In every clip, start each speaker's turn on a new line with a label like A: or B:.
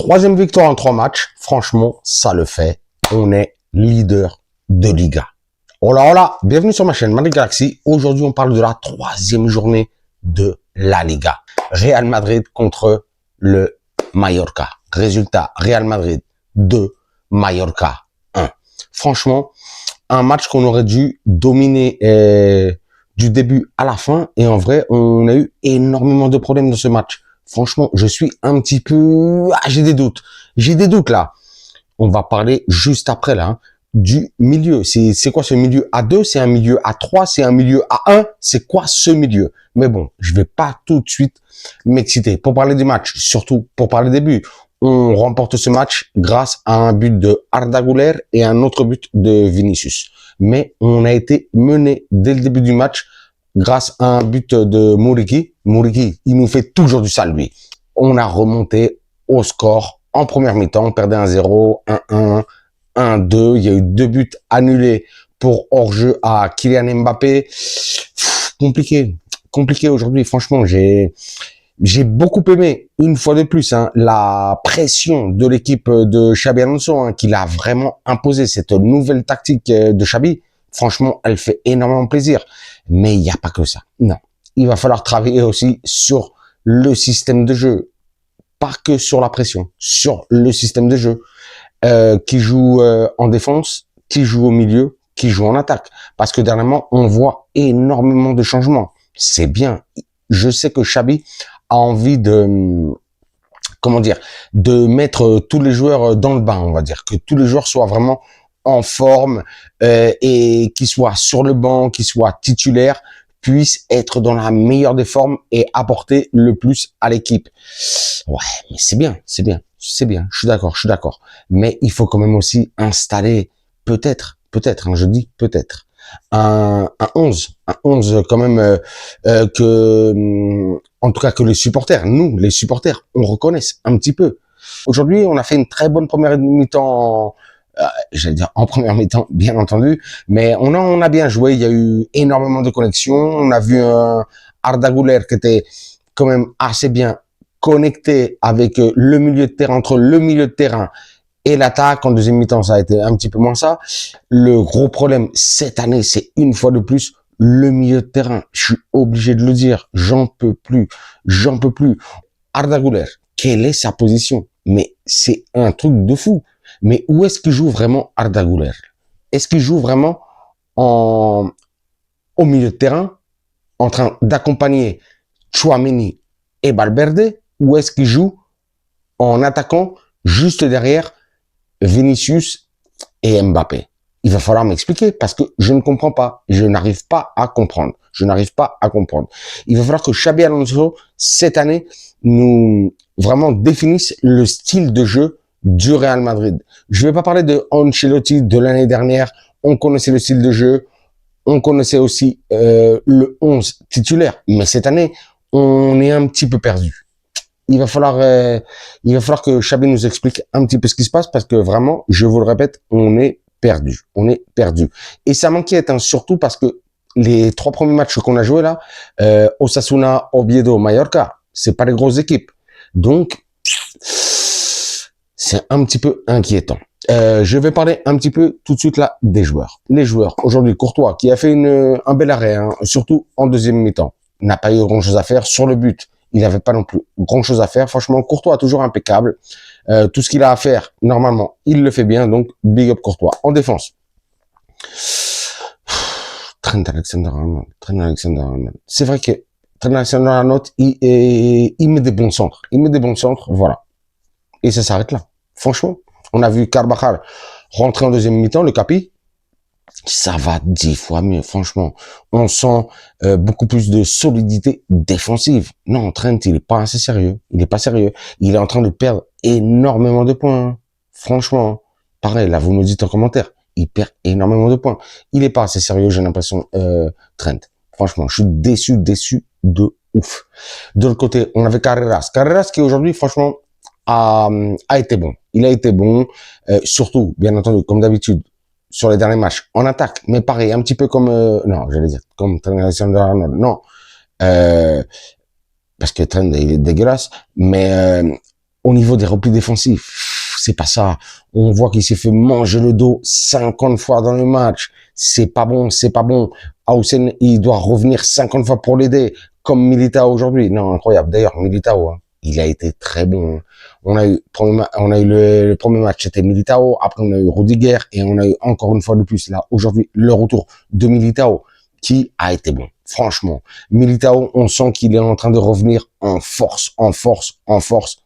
A: Troisième victoire en 3 matchs. Franchement, ça le fait. On est leader de Liga. Hola, hola. Bienvenue sur ma chaîne Madrid Galaxy. Aujourd'hui, on parle de la 3e journée de la Liga. Real Madrid contre le Mallorca. Résultat, Real Madrid 2, Mallorca 1. Franchement, un match qu'on aurait dû dominer du début à la fin. Et en vrai, on a eu énormément de problèmes dans ce match. Franchement, je suis un petit peu... j'ai des doutes. J'ai des doutes là. On va parler juste après là du milieu. C'est quoi ce milieu A2? C'est un milieu A3? C'est un milieu A1? C'est quoi ce milieu? Mais bon, je vais pas tout de suite m'exciter. Pour parler du match, surtout pour parler des buts, on remporte ce match grâce à un but de Arda Güler et un autre but de Vinicius. Mais on a été mené dès le début du match grâce à un but de Muriqi. Muriqi, il nous fait toujours du sale, lui. On a remonté au score en première mi-temps. On perdait 1-0, 1-1, 1-2. Il y a eu 2 buts annulés pour hors-jeu à Kylian Mbappé. Compliqué aujourd'hui. Franchement, j'ai beaucoup aimé, une fois de plus, la pression de l'équipe de Xabi Alonso, qu'il a vraiment imposé, cette nouvelle tactique de Xabi. Franchement, elle fait énormément plaisir. Mais il n'y a pas que ça. Non. Il va falloir travailler aussi sur le système de jeu. Pas que sur la pression, sur le système de jeu. Qui joue en défense, qui joue au milieu, qui joue en attaque. Parce que dernièrement, on voit énormément de changements. C'est bien. Je sais que Xabi a envie de, de mettre tous les joueurs dans le bain, on va dire. Que tous les joueurs soient vraiment en forme et qu'ils soient sur le banc, qu'ils soient titulaires, puissent être dans la meilleure des formes et apporter le plus à l'équipe. Ouais, mais c'est bien. Je suis d'accord. Mais il faut quand même aussi installer peut-être, je dis peut-être, un 11 quand même en tout cas que les supporters, nous, les supporters, on reconnaisse un petit peu. Aujourd'hui, on a fait une très bonne première mi-temps, j'allais dire en première mi-temps, bien entendu, mais on a bien joué. Il y a eu énormément de connexions. On a vu un Arda Güler qui était quand même assez bien connecté avec le milieu de terrain, entre le milieu de terrain et l'attaque. En deuxième mi-temps, ça a été un petit peu moins ça. Le gros problème cette année, c'est une fois de plus le milieu de terrain. Je suis obligé de le dire. J'en peux plus. Arda Güler, quelle est sa position? Mais c'est un truc de fou. Mais où est-ce qu'il joue vraiment Arda Güler? Est-ce qu'il joue vraiment au milieu de terrain, en train d'accompagner Tchouaméni et Valverde, ou est-ce qu'il joue en attaquant juste derrière Vinicius et Mbappé? Il va falloir m'expliquer parce que je ne comprends pas. Je n'arrive pas à comprendre. Il va falloir que Xabi Alonso, cette année, nous vraiment définisse le style de jeu du Real Madrid. Je vais pas parler de Ancelotti de l'année dernière. On connaissait le style de jeu. On connaissait aussi le 11 titulaire. Mais cette année, on est un petit peu perdu. Il va falloir que Xabi nous explique un petit peu ce qui se passe parce que vraiment, je vous le répète, on est perdu. Et ça m'inquiète, surtout parce que les 3 premiers matchs qu'on a joués là, Osasuna, Oviedo, Mallorca, c'est pas des grosses équipes. Donc, c'est un petit peu inquiétant. Je vais parler un petit peu tout de suite là des joueurs. Les joueurs, aujourd'hui, Courtois, qui a fait un bel arrêt, surtout en deuxième mi-temps, n'a pas eu grand chose à faire sur le but. Il n'avait pas non plus grand chose à faire. Franchement, Courtois toujours impeccable. Tout ce qu'il a à faire, normalement, il le fait bien. Donc, big up Courtois. En défense, Trent Alexander-Arnold. C'est vrai que Trent Alexander-Arnold, il met des bons centres. Voilà. Et ça s'arrête là. Franchement, on a vu Carvajal rentrer en deuxième mi-temps, le Capi. Ça va 10 fois mieux, franchement. On sent beaucoup plus de solidité défensive. Non, Trent, il est pas assez sérieux. Il est pas sérieux. Il est en train de perdre énormément de points. Franchement, pareil, là, vous nous dites en commentaire, il perd énormément de points. Il est pas assez sérieux, j'ai l'impression, Trent. Franchement, je suis déçu de ouf. De l'autre côté, on avait Carreras. Carreras qui aujourd'hui, franchement, a été bon. Il a été bon, surtout, bien entendu, comme d'habitude, sur les derniers matchs, en attaque, mais pareil, un petit peu comme, non, j'allais dire, comme Trent Alexander-Arnold, non, parce que Trent, il est dégueulasse, mais Au niveau des replis défensifs, c'est pas ça. On voit qu'il s'est fait manger le dos 50 fois dans le match. C'est pas bon, c'est pas bon. Hausen, il doit revenir 50 fois pour l'aider, comme Militao aujourd'hui. Non, incroyable. D'ailleurs, Militao, hein, il a été très bon. Hein. On a eu le premier match, c'était Militao. Après, on a eu Rudiger et on a eu encore une fois de plus, là, aujourd'hui, le retour de Militao, qui a été bon. Franchement, Militao, on sent qu'il est en train de revenir en force, en force, en force.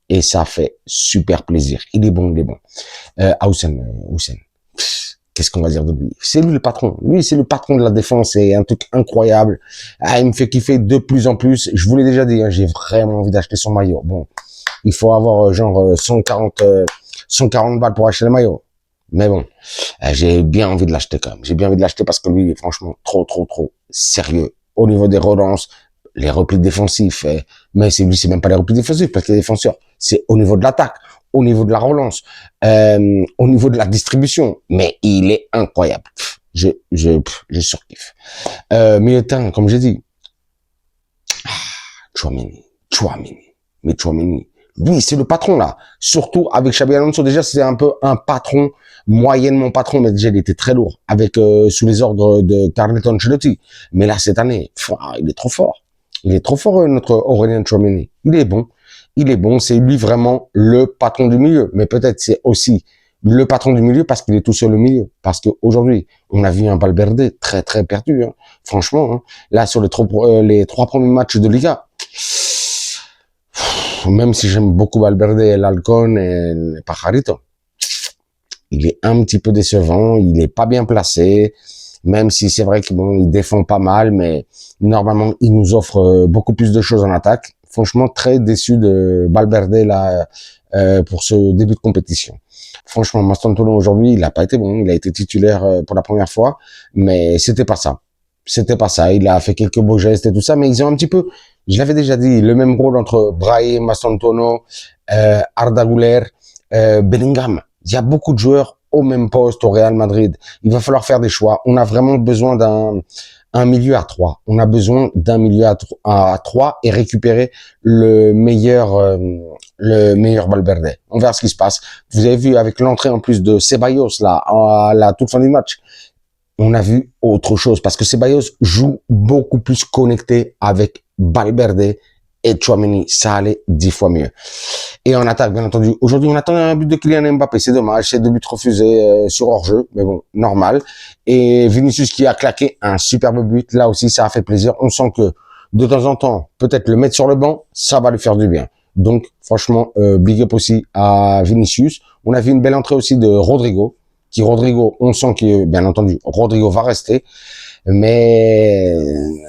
A: Et ça fait super plaisir. Il est bon, il est bon. Hausen, qu'est-ce qu'on va dire de lui? C'est lui le patron. Lui, c'est le patron de la défense. C'est un truc incroyable. Ah, il me fait kiffer de plus en plus. Je vous l'ai déjà dit, hein, j'ai vraiment envie d'acheter son maillot. Bon, il faut avoir genre 140 balles pour acheter le maillot. Mais bon, j'ai bien envie de l'acheter quand même. J'ai bien envie de l'acheter parce que lui, il est franchement trop sérieux. Au niveau des relances, les replis défensifs, mais c'est même pas les replis défensifs parce que les défenseurs, c'est au niveau de l'attaque, au niveau de la relance, au niveau de la distribution, mais il est incroyable. Je surkiffe. Milieu de terrain, comme j'ai dit, Tchouaméni, mais Tchouaméni, lui, c'est le patron là. Surtout avec Xabi Alonso, déjà c'est un peu un patron, moyennement patron, mais déjà il était très lourd avec sous les ordres de Carleton Ancelotti. Mais là cette année, il est trop fort. Il est trop fort notre Aurélien Tchouaméni. Il est bon, c'est lui vraiment le patron du milieu. Mais peut-être c'est aussi le patron du milieu parce qu'il est tout seul au milieu. Parce qu'aujourd'hui, on a vu un Valverde très perdu. Hein. Franchement, hein. Là sur les trois premiers matchs de Liga, même si j'aime beaucoup Valverde, l'Alcon et le Pajarito, il est un petit peu décevant, il est pas bien placé, même si c'est vrai qu'il il défend pas mal, mais normalement, il nous offre beaucoup plus de choses en attaque. Franchement, très déçu de Valverde là, pour ce début de compétition. Franchement, Mastantuono aujourd'hui, il a pas été bon, il a été titulaire pour la première fois, mais c'était pas ça. C'était pas ça. Il a fait quelques beaux gestes et tout ça, mais ils ont un petit peu, je l'avais déjà dit, le même rôle entre Brahim, Mastantuono, Arda Güler, Bellingham. Il y a beaucoup de joueurs au même poste au Real Madrid. Il va falloir faire des choix. On a vraiment besoin d'un milieu à 3. On a besoin d'un milieu à 3 et récupérer le meilleur Valverde. On verra ce qui se passe. Vous avez vu avec l'entrée en plus de Ceballos là à la toute fin du match. On a vu autre chose parce que Ceballos joue beaucoup plus connecté avec Valverde et Tchouaméni. Ça allait 10 fois mieux. Et en attaque, bien entendu. Aujourd'hui, on attend un but de Kylian Mbappé. C'est dommage, c'est 2 buts refusés sur hors-jeu, mais bon, normal. Et Vinicius qui a claqué un superbe but. Là aussi, ça a fait plaisir. On sent que de temps en temps, peut-être le mettre sur le banc, ça va lui faire du bien. Donc, franchement, big up aussi à Vinicius. On a vu une belle entrée aussi de Rodrigo. Rodrigo, on sent que, bien entendu, Rodrigo va rester, mais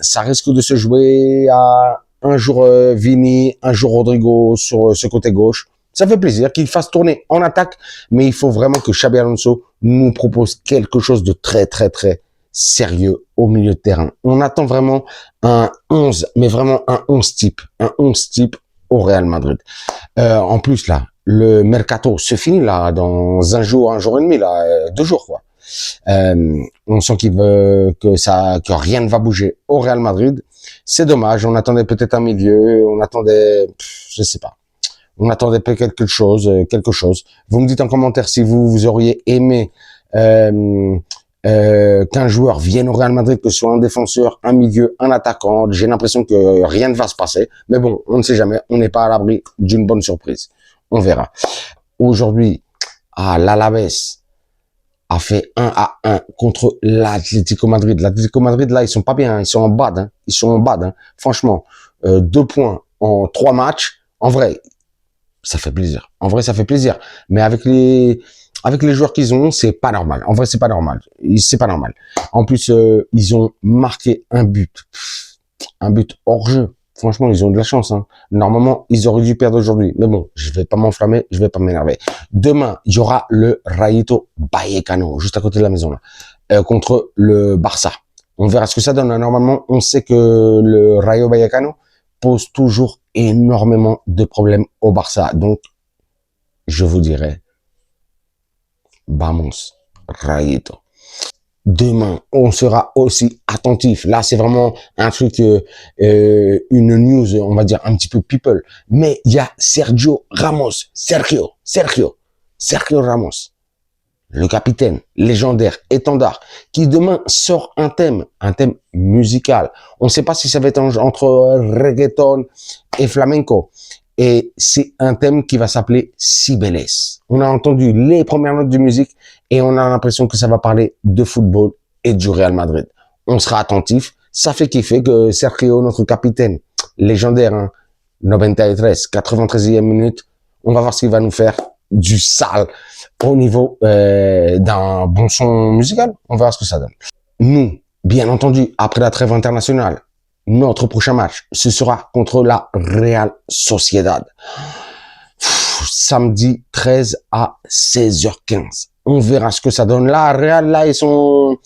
A: ça risque de se jouer à un jour Vini, un jour Rodrigo sur ce côté gauche. Ça fait plaisir qu'il fasse tourner en attaque, mais il faut vraiment que Xabi Alonso nous propose quelque chose de très sérieux au milieu de terrain. On attend vraiment un 11, mais vraiment un 11 type au Real Madrid. En plus, là, le mercato se finit là dans un jour et demi là, 2 jours quoi. On sent qu'il veut que rien ne va bouger au Real Madrid. C'est dommage. On attendait peut-être un milieu. On attendait, je sais pas. On attendait peut-être quelque chose. Vous me dites en commentaire si vous auriez aimé qu'un joueur vienne au Real Madrid, que ce soit un défenseur, un milieu, un attaquant. J'ai l'impression que rien ne va se passer. Mais bon, on ne sait jamais. On n'est pas à l'abri d'une bonne surprise. On verra. Aujourd'hui, l'Alaves a fait 1-1 contre l'Atlético Madrid. L'Atlético Madrid, là, ils sont pas bien. Ils sont en bad. Hein. Ils sont en bad. Hein. Franchement, 2 points en 3 matchs. En vrai, ça fait plaisir. En vrai, ça fait plaisir. Mais avec les joueurs qu'ils ont, c'est pas normal. En vrai, c'est pas normal. C'est pas normal. En plus, ils ont marqué un but hors jeu. Franchement, ils ont de la chance. Hein. Normalement, ils auraient dû perdre aujourd'hui. Mais bon, je vais pas m'enflammer, je vais pas m'énerver. Demain, il y aura le Rayo Vallecano, juste à côté de la maison, là, contre le Barça. On verra ce que ça donne. Normalement, on sait que le Rayo Vallecano pose toujours énormément de problèmes au Barça. Donc, je vous dirais, vamos, Rayito. Demain, on sera aussi attentif. Là, c'est vraiment un truc, une news, on va dire un petit peu people. Mais il y a Sergio Ramos, le capitaine légendaire, étendard, qui demain sort un thème musical. On ne sait pas si ça va être entre reggaeton et flamenco. Et c'est un thème qui va s'appeler Cibeles. On a entendu les premières notes de musique et on a l'impression que ça va parler de football et du Real Madrid. On sera attentif. Ça fait kiffer que Sergio, notre capitaine, légendaire, hein, 93, 93e minute, on va voir ce qu'il va nous faire du sale au niveau d'un bon son musical. On verra ce que ça donne. Nous, bien entendu, après la trêve internationale, notre prochain match, ce sera contre la Real Sociedad. Samedi 13 à 16h15. On verra ce que ça donne. Là, Real, là, ils sont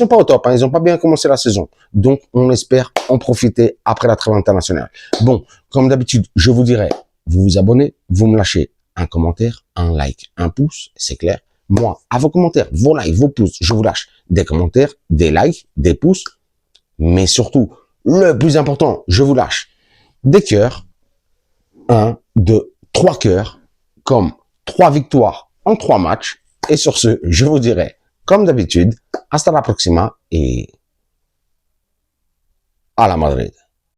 A: pas au top, hein. Ils ont pas bien commencé la saison. Donc, on espère en profiter après la trêve internationale. Bon, comme d'habitude, je vous dirai, vous vous abonnez, vous me lâchez un commentaire, un like, un pouce, c'est clair. Moi, à vos commentaires, vos likes, vos pouces, je vous lâche des commentaires, des likes, des pouces, mais surtout, le plus important, je vous lâche des cœurs, 1, 2, 3 cœurs, comme 3 victoires en 3 matchs. Et sur ce, je vous dirai, comme d'habitude, hasta la próxima et à la Madrid.